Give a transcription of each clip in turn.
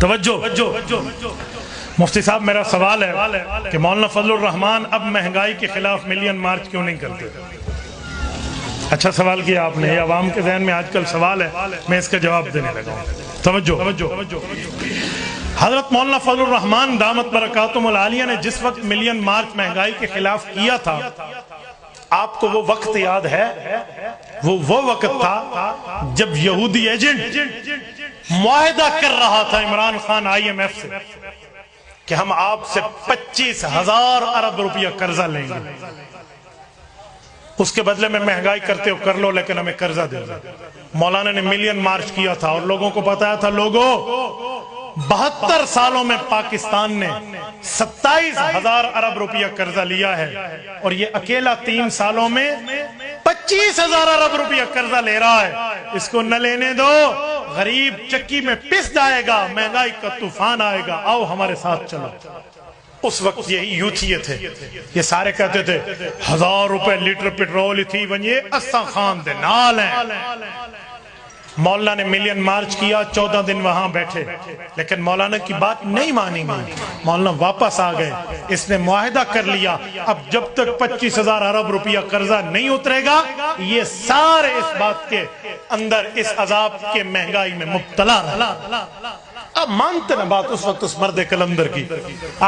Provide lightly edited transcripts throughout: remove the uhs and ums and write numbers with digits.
توجہ مفتی صاحب، میرا سوال ہے کہ مولانا فضل الرحمان اب مہنگائی کے خلاف ملین مارچ کیوں نہیں کرتے؟ اچھا سوال کیا آپ نے، یہ عوام کے ذہن میں آج کل سوال ہے، میں اس کا جواب دینے لگا ہوں۔ توجہ، حضرت مولانا فضل الرحمان دامت برکاتہم العالیہ نے جس وقت ملین مارچ مہنگائی کے خلاف کیا تھا، آپ کو وہ وقت یاد ہے؟ وہ وقت تھا جب یہودی ایجنٹ معاہدہ کر رہا تھا عمران خان IMF سے کہ ہم آپ سے 25,000 ارب روپیہ قرضہ لیں گے، اس کے بدلے میں مہنگائی کرتے ہو کر لو لیکن ہمیں قرضہ دے دو۔ مولانا نے ملین مارچ کیا تھا اور لوگوں کو بتایا تھا، لوگوں 72 سالوں میں پاکستان نے 27,000 ارب روپیہ قرضہ لیا ہے اور یہ اکیلا 3 سالوں میں 25,000 ارب روپیہ قرضہ لے رہا ہے، اس کو نہ لینے دو، غریب چکی میں پس جائے گا، مہنگائی کا طوفان آئے گا، آؤ ہمارے ساتھ چلو۔ اس وقت یہی یوتھیے تھے، یہ سارے کہتے تھے 1000 روپے لیٹر پیٹرول تھی ونجے اسا خان دے نال ہیں۔ مولانا نے ملین مارچ کیا، 14 دن وہاں بیٹھے، لیکن مولانا کی بات نہیں مانی گئی، مولانا واپس آ گئے، اس نے معاہدہ کر لیا اب جب تک 25,000 ارب روپیہ قرضہ نہیں اترے گا یہ سارے اس بات کے اندر اس عذاب کے مہنگائی میں مبتلا رہا۔ اب مانتے نا بات اس وقت اس مرد کلندر کی؟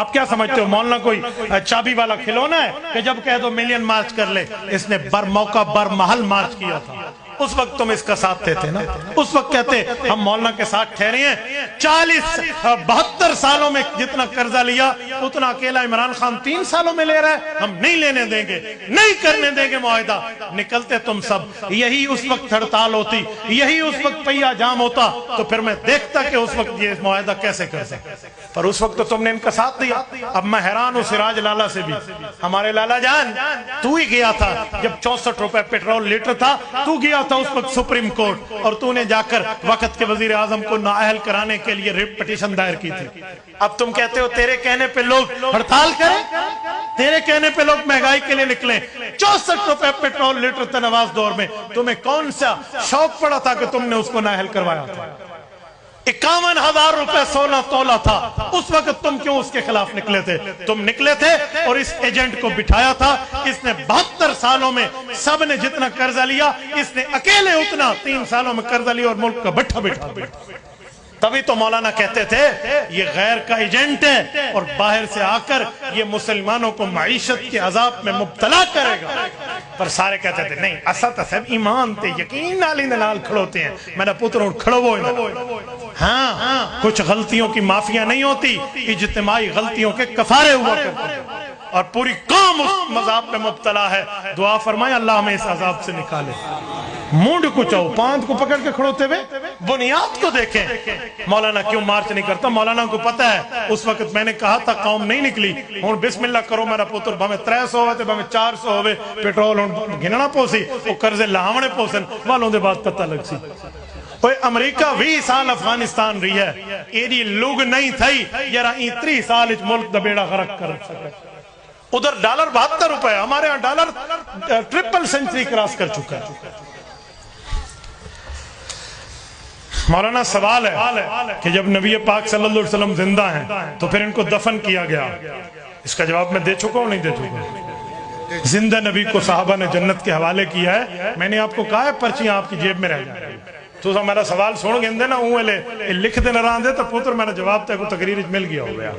آپ کیا سمجھتے ہو مولانا کوئی چابی والا کھلونا ہے کہ جب کہہ دو ملین مارچ کر لے؟ اس نے بر موقع بر محل مارچ کیا تھا، اس وقت تم اس کا ساتھ دیتے نا، اس وقت کہتے ہم مولانا کے ساتھ ٹھہرے ہیں، 72 سالوں میں جتنا قرضہ لیا اتنا اکیلا عمران خان 3 سالوں میں لے رہا ہے، ہم نہیں لینے دیں گے، نہیں کرنے دیں گے معاہدہ۔ نکلتے تم سب، یہی اس وقت ہڑتال ہوتی، یہی اس وقت پہیا جام ہوتا تو پھر میں دیکھتا کہ اس وقت یہ معاہدہ کیسے کر سکتے، پر اس وقت تو تم نے ان کا ساتھ دیا۔ اب میں حیران ہوں سراج لالا سے بھی، ہمارے لالا جان تو ہی گیا تھا جب 64 روپے پیٹرول لیٹر تھا، تو گیا تھا اس وقت سپریم کورٹ اور تو نے جا کر وقت کے وزیر اعظم کو نااہل کرانے کے لیے ریپ پٹیشن دائر کی تھی۔ اب تم کہتے ہو تیرے کہنے پہ لوگ ہڑتال کریں، تیرے کہنے پہ لوگ مہنگائی کے لیے نکلیں۔ 64 روپے پیٹرول لیٹر تھا نواز دور میں، تمہیں کون سا شوق پڑا تھا کہ تم نے اس کو نااہل کروایا تھا؟ 51,000 روپے 16 تولہ تھا، اس وقت تم کیوں اس کے خلاف نکلے تھے؟ تم نکلے تھے اور اس ایجنٹ کو بٹھایا تھا، اس نے 72 سالوں میں سب نے جتنا قرضہ لیا اس نے اکیلے اتنا 3 سالوں میں قرضہ لیا اور ملک کا بٹھا بٹھا۔ تبھی تو مولانا کہتے تھے یہ غیر کا ایجنٹ ہے اور باہر سے آ کر یہ مسلمانوں کو معیشت کے عذاب میں مبتلا کرے گا، پر سارے کہتے تھے نہیں اسا تا سب ایمان تے یقین نالی نال کھڑوتے ہیں، میرا پتر اور کھڑو وہ ہاں کچھ غلطیوں کی معافیاں نہیں ہوتی، اجتماعی غلطیوں کے کفارے ہوا کرتے ہیں اور پوری قوم اس مذہب میں مبتلا ہے۔ دعا فرمائے اللہ ہمیں اس عذاب سے نکالے۔ مونڈ کو چاہو پاند کو پکڑ کے کھڑوتے ہوئے بنیاد کو دیکھیں۔ مولانا کیوں مارچ نہیں کرتا؟ مولانا کو پتہ ہے اس وقت میں نے کہا تھا قوم نہیں نکلی، ہوں بسم اللہ کرو میرا پتر، بھامے 300 ہوئے تھے بھامے 400 ہوئے، پیٹرول ہوں گھننا پوسی وہ قرضے لاؤنے پوسن والوں دے بعد پتہ لگ سی۔ اوہ امریکہ 20 سال افغانستان رہی ہے، ایڈی لوگ نہیں تھئی یرا این 30 سال اچ ملک دا بیڑا غرق کر سکے۔ ادھر ڈالر 72 روپے، ہمارے ہاں ڈالر ٹرپل سنچری کراس کر چکا ہے۔ مولانا سوال ہے کہ جب نبی پاک صلی اللہ علیہ وسلم زندہ ہیں تو پھر ان کو دفن کیا گیا، اس کا جواب میں دے چکا ہوں نہیں دے چکا؟ زندہ نبی کو صحابہ نے جنت کے حوالے کیا ہے، میں نے آپ کو کہا ہے پرچیاں آپ کی جیب میں رہ جائیں، تو میرا سوال سن گے نا لکھ دے نہ رہاں دے تو پتر میرا جواب تے کو تقریر مل گیا ہو گیا۔